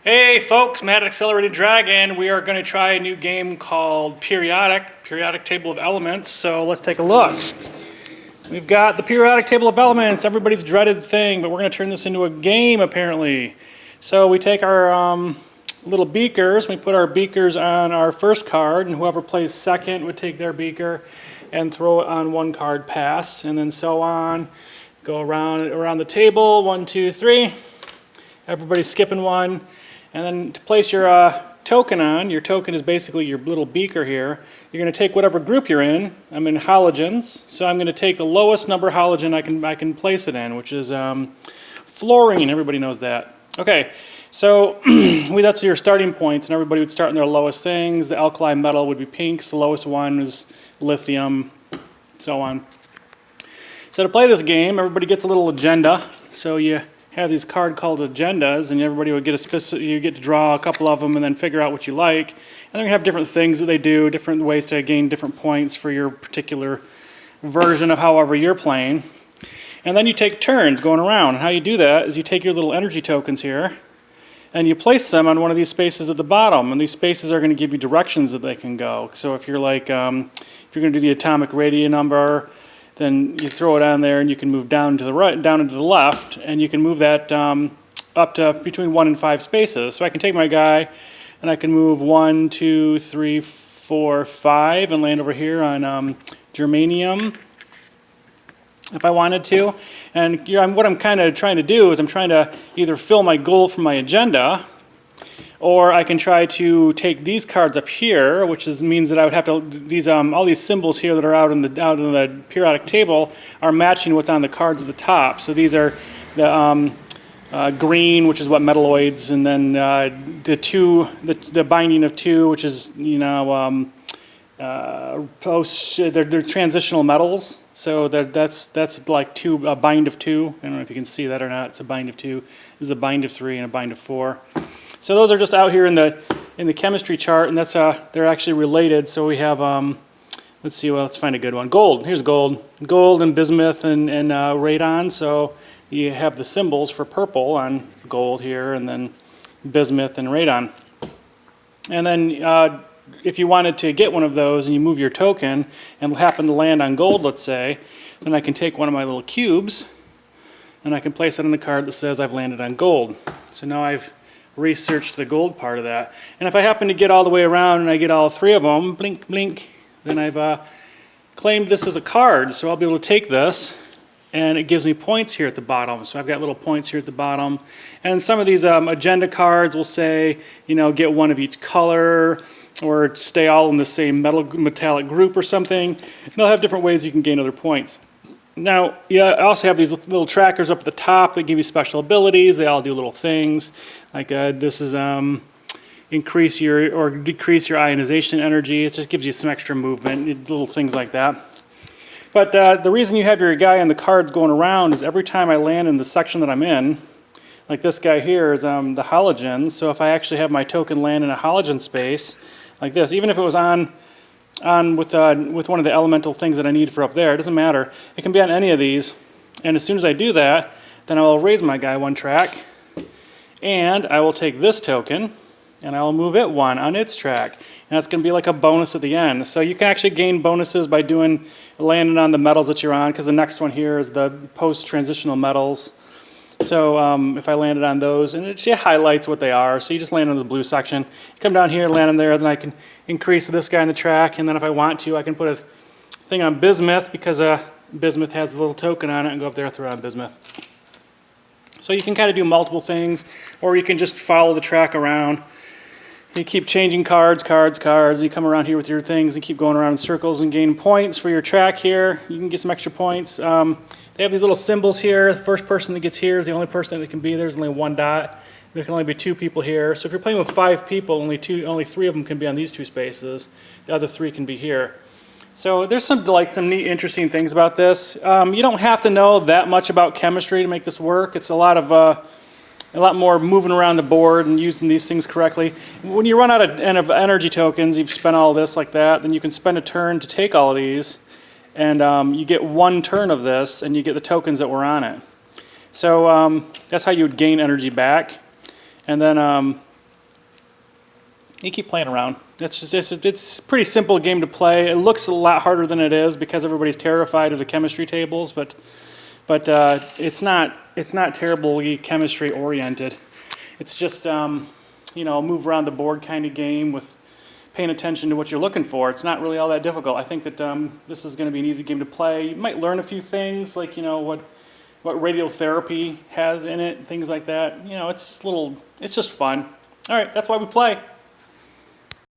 Hey folks, Matt Accelerated Dragon. We are going to try a new game called Periodic Table of Elements. So let's take a look. We've got the Periodic Table of Elements, everybody's dreaded thing, but we're going to turn this into a game apparently. So we take our little beakers, we put our beakers on our first card, and whoever plays second would take their beaker and throw it on one card passed, and then so on. Go around the table, 1, 2, 3. Everybody's skipping one. And then to place your token on, your token is basically your little beaker here. You're going to take whatever group you're in. I'm in halogens, so I'm going to take the lowest number halogen I can place it in, which is fluorine. Everybody knows that. Okay, so that's your starting points, and everybody would start in their lowest things. The alkali metal would be pinks. The lowest one is lithium, so on. So to play this game, everybody gets a little agenda. So you have these card called agendas, and everybody would get you get to draw a couple of them and then figure out what you like. And then you have different things that they do, different ways to gain different points for your particular version of however you're playing. And then you take turns going around. And how you do that is you take your little energy tokens here and you place them on one of these spaces at the bottom. And these spaces are going to give you directions that they can go. So if you're like, if you're going to do the atomic radius number, then you throw it on there and you can move down to the right, down and to the left, and you can move that up to between 1 and 5 spaces. So I can take my guy and I can move 1, 2, 3, 4, 5 and land over here on germanium if I wanted to. And what I'm kind of trying to do is I'm trying to either fill my goal from my agenda, or I can try to take these cards up here, which means that I would have to all these symbols here that are out in the periodic table are matching what's on the cards at the top. So these are the green, which is what metalloids, and then the binding of 2, which is they're transitional metals. So that's like a bind of 2. I don't know if you can see that or not. It's a bind of 2. This is a bind of 3 and a bind of 4. So those are just out here in the chemistry chart, and that's they're actually related. So we have let's see, well, let's find a good one. Gold. Here's gold and bismuth and radon. So you have the symbols for purple on gold here, and then bismuth and radon. And then if you wanted to get one of those and you move your token and happen to land on gold, let's say, then I can take one of my little cubes and I can place it on the card that says I've landed on gold. So now I've researched the gold part of that. And if I happen to get all the way around and I get all 3 of them, blink, blink, then I've claimed this as a card. So I'll be able to take this, and it gives me points here at the bottom. So I've got little points here at the bottom. And some of these agenda cards will say, get one of each color, or stay all in the same metallic group or something. And they'll have different ways you can gain other points. Now, I also have these little trackers up at the top that give you special abilities. They all do little things. Like this is increase your or decrease your ionization energy. It just gives you some extra movement, little things like that. But the reason you have your guy on the cards going around is every time I land in the section that I'm in, like this guy here is the halogens. So if I actually have my token land in a halogen space, like this, even if it was on with one of the elemental things that I need for up there, it doesn't matter. It can be on any of these. And as soon as I do that, then I will raise my guy 1 track, and I will take this token and I will move it 1 on its track. And that's going to be like a bonus at the end. So you can actually gain bonuses by landing on the metals that you're on, because the next one here is the post-transitional metals. So if I landed on those, and it highlights what they are, so you just land on the blue section, come down here, land on there, then I can increase this guy on the track, and then if I want to, I can put a thing on bismuth, because bismuth has a little token on it, and go up there and throw it on bismuth. So you can kind of do multiple things, or you can just follow the track around. You keep changing cards, you come around here with your things and keep going around in circles and gain points for your track here. You can get some extra points. They have these little symbols here. The first person that gets here is the only person that can be there. There's only 1 dot. There can only be 2 people here. So if you're playing with 5 people, only 3 of them can be on these 2 spaces. The other 3 can be here. So there's some neat, interesting things about this. You don't have to know that much about chemistry to make this work. It's a lot more moving around the board and using these things correctly. When you run out of energy tokens, you've spent all this like that, then you can spend a turn to take all of these, and you get 1 turn of this, and you get the tokens that were on it. So that's how you would gain energy back. And then you keep playing around. It's a pretty simple game to play. It looks a lot harder than it is because everybody's terrified of the chemistry tables, but it's not terribly chemistry oriented. It's just move around the board kind of game with paying attention to what you're looking for. It's not really all that difficult. I think that this is going to be an easy game to play. You might learn a few things, like what radiotherapy has in it, things like that. It's just fun. All right, that's why we play.